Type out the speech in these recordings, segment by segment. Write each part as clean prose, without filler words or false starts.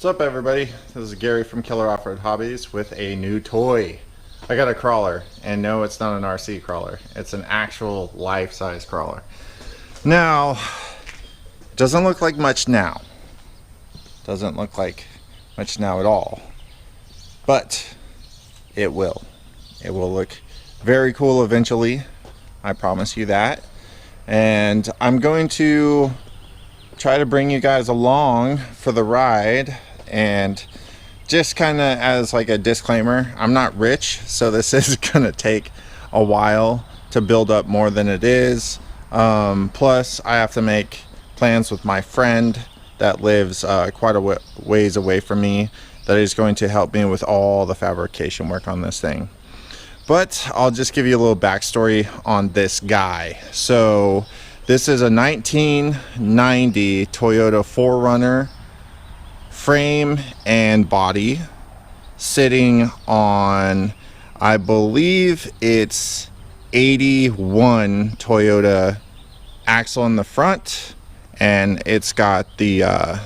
What's up, everybody? This is Gary from Killer Off-Road Hobbies with a new toy. I got a crawler, and no, it's not an RC crawler. It's an actual life-size crawler. Now, doesn't look like much now. Doesn't look like much now at all. But it will. It will look very cool eventually. I promise you that. And I'm going to try to bring you guys along for the ride. And just kind of as like a disclaimer, I'm not rich, so this is gonna take a while to build up more than it is. Plus I have to make plans with my friend that lives quite a ways away from me, that is going to help me with all the fabrication work on this thing. But I'll just give you a little backstory on this guy. So this is a 1990 Toyota 4Runner frame and body, sitting on, I believe it's 81 Toyota axle in the front, and it's got the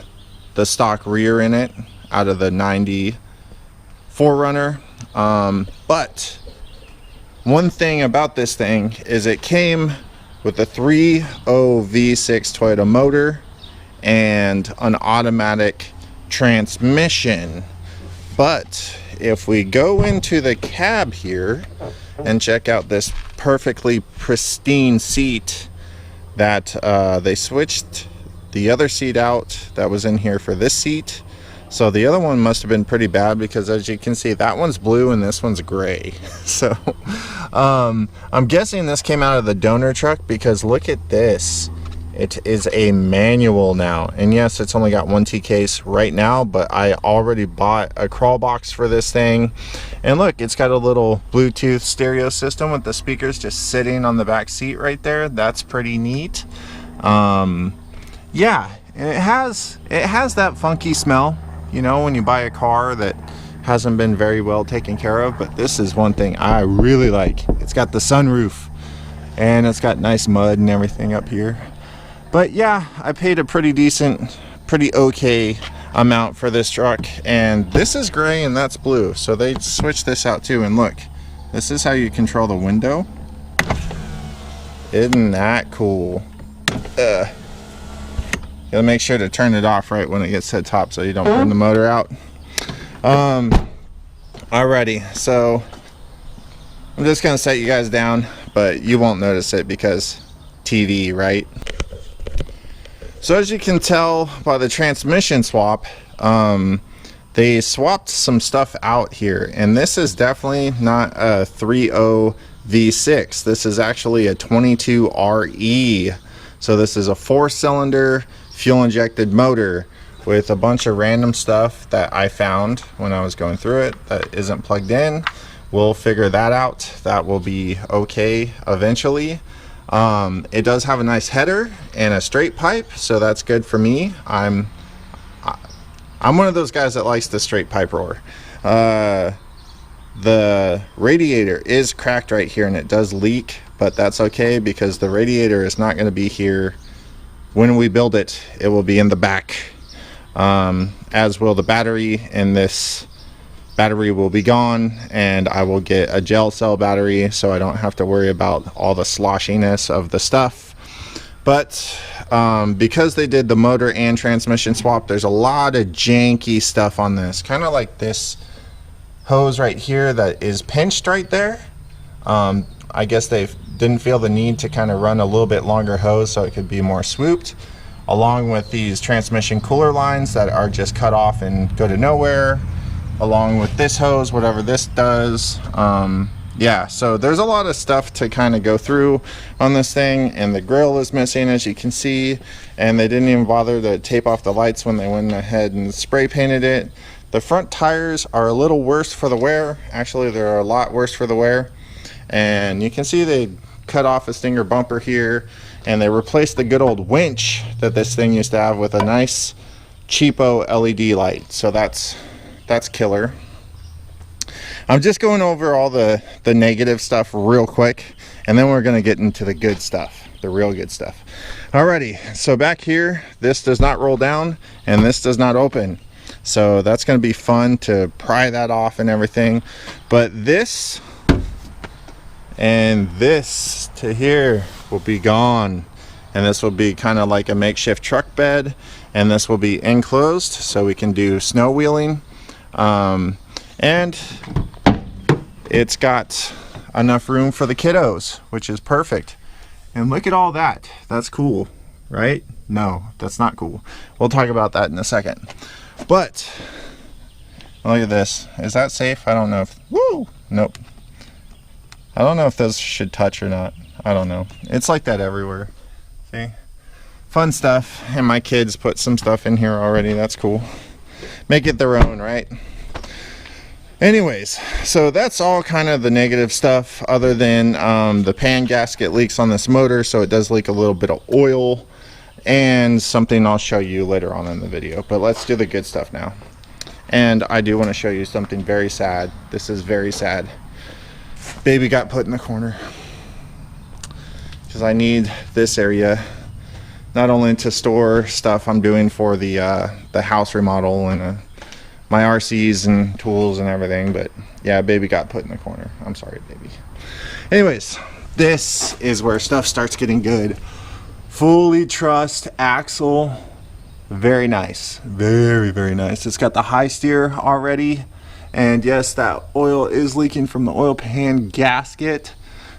stock rear in it out of the 90 4Runner. But one thing about this thing is it came with a 3.0 V6 Toyota motor and an automatic transmission. But if we go into the cab here and check out this perfectly pristine seat that they switched the other seat out that was in here for this seat. So the other one must have been pretty bad, because as you can see, that one's blue and this one's gray. So I'm guessing this came out of the donor truck, because look at this. It is a manual now, and yes, it's only got one T case right now, but I already bought a crawl box for this thing. And look, it's got a little Bluetooth stereo system with the speakers just sitting on the back seat right there. That's pretty neat. Yeah, it has that funky smell, you know, when you buy a car that hasn't been very well taken care of. But this is one thing I really like. It's got the sunroof, and it's got nice mud and everything up here. But yeah, I paid a pretty decent, pretty okay amount for this truck, and this is gray and that's blue, so they switched this out too. And look, this is how you control the window. Isn't that cool? Gotta make sure to turn it off right when it gets to the top so you don't burn the motor out. Alrighty, so I'm just gonna set you guys down, but you won't notice it because TV, right? So as you can tell by the transmission swap, they swapped some stuff out here, and this is definitely not a 3.0 V6. This is actually a 22 RE. So this is a 4-cylinder fuel injected motor with a bunch of random stuff that I found when I was going through it that isn't plugged in. We'll figure that out. That will be okay eventually. It does have a nice header and a straight pipe, so that's good for me. I'm one of those guys that likes the straight pipe roar. The radiator is cracked right here and it does leak, but that's okay because the radiator is not going to be here when we build it. It will be in the back, as will the battery, and this battery will be gone, and I will get a gel cell battery so I don't have to worry about all the sloshiness of the stuff. But because they did the motor and transmission swap, there's a lot of janky stuff on this, kind of like this hose right here that is pinched right there. I guess they didn't feel the need to kind of run a little bit longer hose so it could be more swooped, along with these transmission cooler lines that are just cut off and go to nowhere, along with this hose, whatever this does. Yeah, so there's a lot of stuff to kind of go through on this thing, and the grill is missing, as you can see, and they didn't even bother to tape off the lights when they went ahead and spray painted it. The front tires are a little worse for the wear. Actually, they're a lot worse for the wear, and you can see they cut off a stinger bumper here, and they replaced the good old winch that this thing used to have with a nice cheapo LED light. So that's killer. I'm just going over all the negative stuff real quick, and then we're going to get into the good stuff, the real good stuff. Alrighty, so back here, this does not roll down and this does not open. So that's going to be fun to pry that off and everything. But this and this to here will be gone. And this will be kind of like a makeshift truck bed. And this will be enclosed so we can do snow wheeling. And it's got enough room for the kiddos, which is perfect. And look at all that. That's cool, right? No, that's not cool. We'll talk about that in a second. But look at this. Is that safe? I don't know if, woo, nope. I don't know if those should touch or not. I don't know. It's like that everywhere. See? Fun stuff. And my kids put some stuff in here already. That's cool. Make it their own, right? Anyways, so that's all kind of the negative stuff, other than the pan gasket leaks on this motor, so it does leak a little bit of oil, and something I'll show you later on in the video. But let's do the good stuff now. And I do want to show you something very sad. This is very sad. Baby got put in the corner because I need this area not only to store stuff I'm doing for the house remodel and my RCs and tools and everything, but yeah, baby got put in the corner. I'm sorry, baby. Anyways, this is where stuff starts getting good. Fully trussed axle, very nice, very, very nice. It's got the high steer already, and yes, that oil is leaking from the oil pan gasket,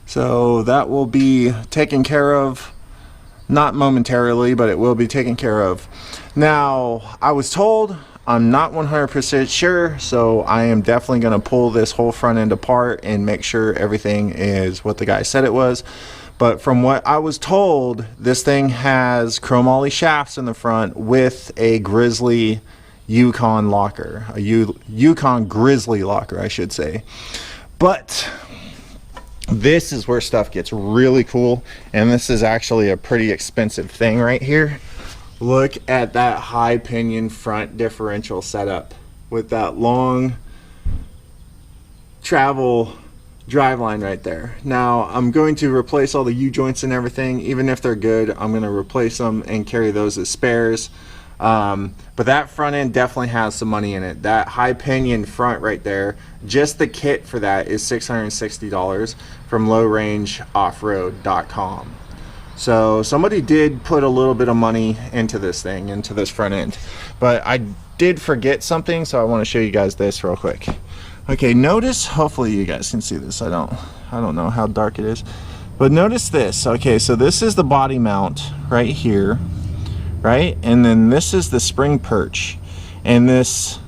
so that will be taken care of, not momentarily, but it will be taken care of. Now, I was told, I'm not 100% sure, so I am definitely going to pull this whole front end apart and make sure everything is what the guy said it was. But from what I was told, this thing has chromoly shafts in the front with a Grizzly Yukon locker, a Yukon Grizzly locker, I should say. But this is where stuff gets really cool, and this is actually a pretty expensive thing right here. Look at that high pinion front differential setup with that long travel driveline right there. Now I'm going to replace all the U-joints and everything. Even if they're good, I'm going to replace them and carry those as spares. But that front end definitely has some money in it. That high pinion front right there, just the kit for that is $660 from lowrangeoffroad.com. So somebody did put a little bit of money into this thing, into this front end. But I did forget something, so I want to show you guys this real quick. Okay, notice, hopefully you guys can see this. I don't know how dark it is. But notice this. Okay, so this is the body mount right here, right? And then this is the spring perch. And this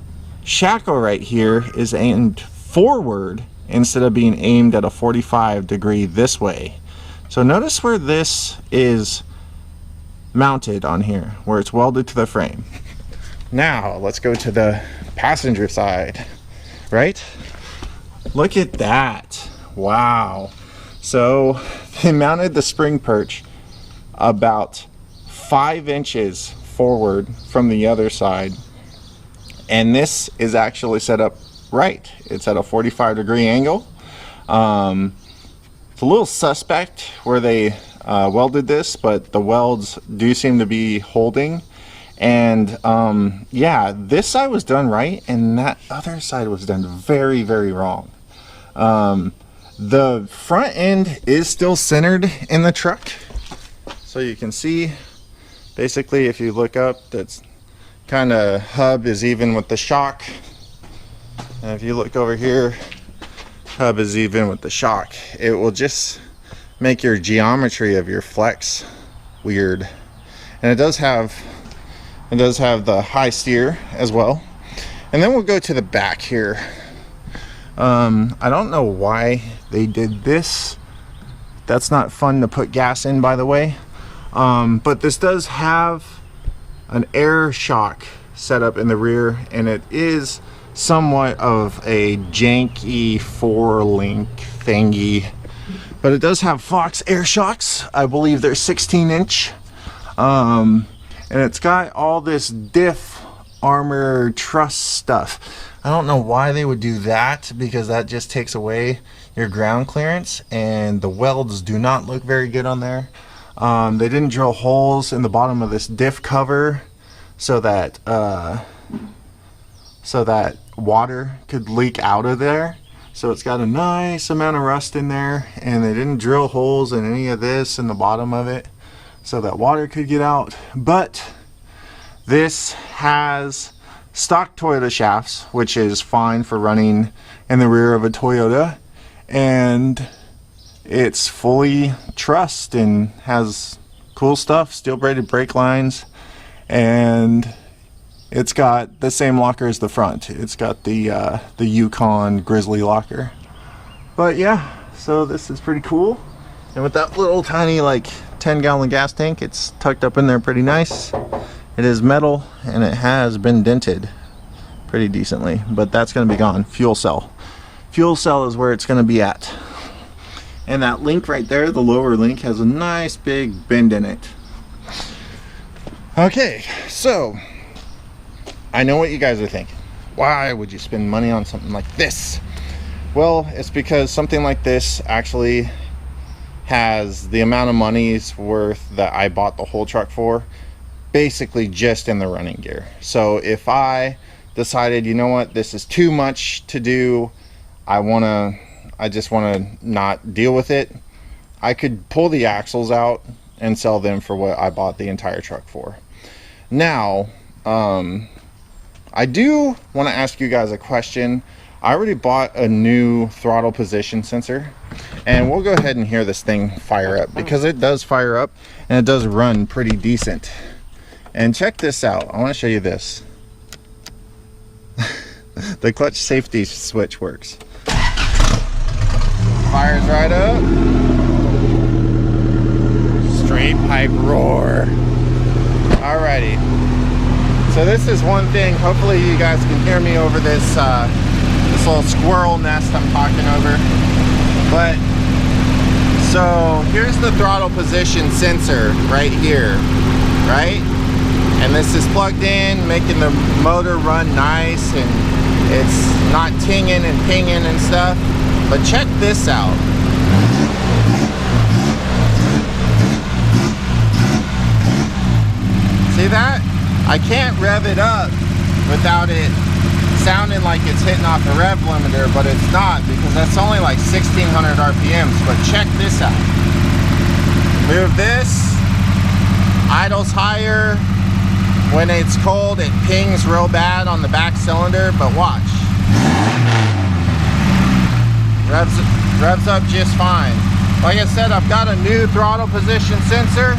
shackle right here is aimed forward instead of being aimed at a 45-degree this way. So notice where this is mounted on here, where it's welded to the frame. Now let's go to the passenger side, right? Look at that. Wow. So they mounted the spring perch about 5 inches forward from the other side, and this is actually set up right. It's at a 45-degree angle. It's a little suspect where they welded this, but the welds do seem to be holding. And yeah, this side was done right, and that other side was done very, very wrong. The front end is still centered in the truck, so you can see basically if you look up, that's kind of hub is even with the shock, and if you look over here, hub is even with the shock. It will just make your geometry of your flex weird. And it does have the high steer as well. And then we'll go to the back here. I don't know why they did this. That's not fun to put gas in, by the way. But this does have an air shock set up in the rear, and it is somewhat of a janky 4-link thingy, but it does have Fox air shocks. I believe they're 16-inch, and it's got all this diff armor truss stuff. I don't know why they would do that, because that just takes away your ground clearance, and the welds do not look very good on there. They didn't drill holes in the bottom of this diff cover so that so that water could leak out of there. So it's got a nice amount of rust in there, and they didn't drill holes in any of this in the bottom of it so that water could get out. But this has stock Toyota shafts, which is fine for running in the rear of a Toyota, and it's fully trussed and has cool stuff, steel braided brake lines, and it's got the same locker as the front. It's got the Yukon Grizzly locker. But yeah, so this is pretty cool. And with that little tiny like 10-gallon gas tank, it's tucked up in there pretty nice. It is metal and it has been dented pretty decently, but that's going to be gone. Fuel cell. Fuel cell is where it's going to be at. And that link right there, the lower link, has a nice big bend in it. Okay, so I know what you guys are thinking. Why would you spend money on something like this? Well, it's because something like this actually has the amount of money's worth that I bought the whole truck for, basically just in the running gear. So if I decided, you know what, this is too much to do, I just want to not deal with it, I could pull the axles out and sell them for what I bought the entire truck for. Now, I do want to ask you guys a question. I already bought a new throttle position sensor, and we'll go ahead and hear this thing fire up, because it does fire up and it does run pretty decent. And check this out. I want to show you this. The clutch safety switch works. Fires right up. Straight pipe roar. Alrighty. So this is one thing. Hopefully you guys can hear me over this this little squirrel nest I'm talking over. But so here's the throttle position sensor right here, right? And this is plugged in, making the motor run nice, and it's not tinging and pinging and stuff. But check this out. See that? I can't rev it up without it sounding like it's hitting off the rev limiter, but it's not, because that's only like 1600 RPMs. But check this out. Move this, idles higher. When it's cold, it pings real bad on the back cylinder, but watch. Revs up just fine. Like I said, I've got a new throttle position sensor,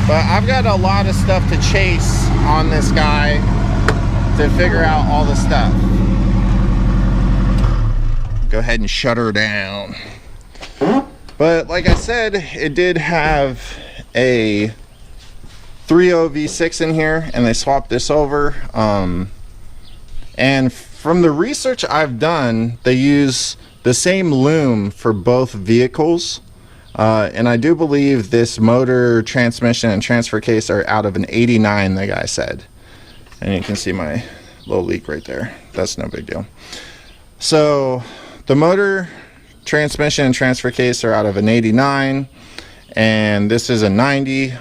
but I've got a lot of stuff to chase on this guy to figure out all the stuff. Go ahead and shut her down. But like I said, it did have a 3.0 V6 in here, and they swapped this over. And from the research I've done, they use the same loom for both vehicles. And I do believe this motor, transmission, and transfer case are out of an 89, the guy said. And you can see my little leak right there. That's no big deal. So the motor, transmission, and transfer case are out of an 89, and this is a 90.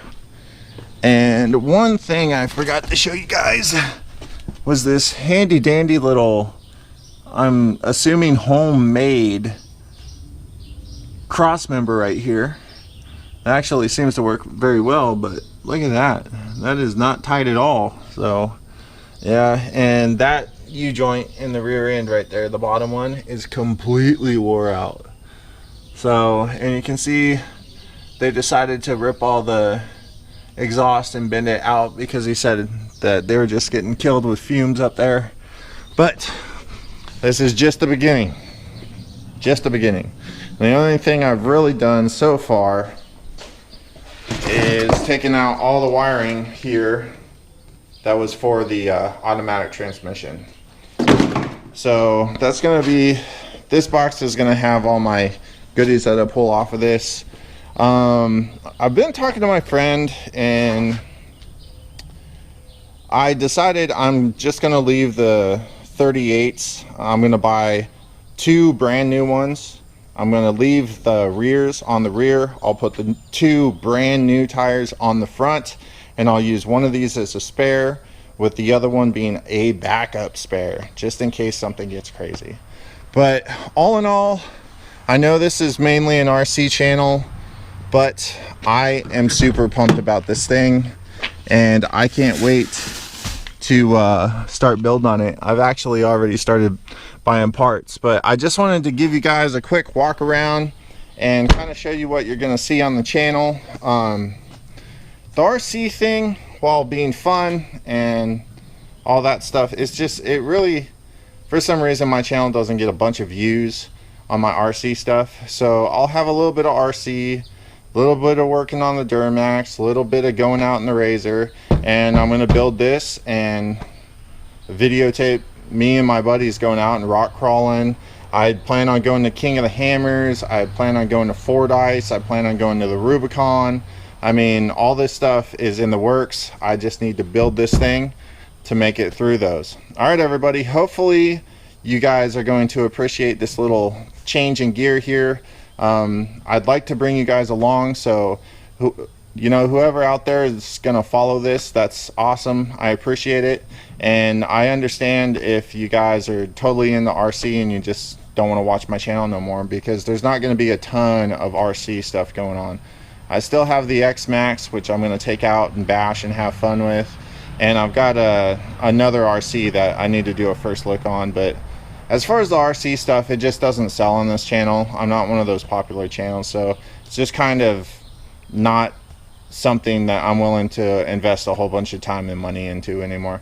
And one thing I forgot to show you guys was this handy dandy little, I'm assuming homemade, crossmember right here. It actually seems to work very well, but look at that. That is not tight at all. So yeah, and that U-joint in the rear end right there, the bottom one, is completely wore out. So, and you can see they decided to rip all the exhaust and bend it out, because he said that they were just getting killed with fumes up there. But this is just the beginning. Just the beginning. The only thing I've really done so far is taking out all the wiring here that was for the automatic transmission. So that's going to be, this box is going to have all my goodies that I pull off of this. I've been talking to my friend, and I decided I'm just going to leave the 38s. I'm going to buy 2 brand new ones. I'm going to leave the rears on the rear. I'll put the 2 brand new tires on the front, and I'll use one of these as a spare. with the other one being a backup spare, just in case something gets crazy. But all in all, I know this is mainly an RC channel, but I am super pumped about this thing, and I can't wait to start building on it. I've actually already started buying parts, but I just wanted to give you guys a quick walk around and kind of show you what you're going to see on the channel. The RC thing, while being fun and all that stuff, it's just, it really, for some reason my channel doesn't get a bunch of views on my RC stuff. So I'll have a little bit of RC, a little bit of working on the Duramax, a little bit of going out in the Razor, and I'm going to build this and videotape me and my buddies going out and rock crawling. I plan on going to King of the Hammers, I plan on going to Fordyce, I plan on going to the Rubicon. I mean, all this stuff is in the works. I just need to build this thing to make it through those. All right, everybody, hopefully you guys are going to appreciate this little change in gear here. I'd like to bring you guys along, so whoever out there is gonna follow this, that's awesome. I appreciate it, and I understand if you guys are totally into RC and you just don't want to watch my channel no more, because there's not going to be a ton of RC stuff going on. I still have the X Max, which I'm going to take out and bash and have fun with, and I've got another RC that I need to do a first look on. But as far as the RC stuff, it just doesn't sell on this channel. I'm not one of those popular channels, so it's just kind of not something that I'm willing to invest a whole bunch of time and money into anymore.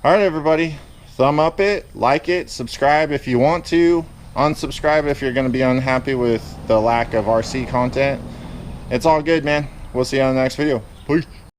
All right, everybody, thumb up it, like it, subscribe if you want to, unsubscribe if you're going to be unhappy with the lack of RC content. It's all good, man. We'll see you on the next video. Peace.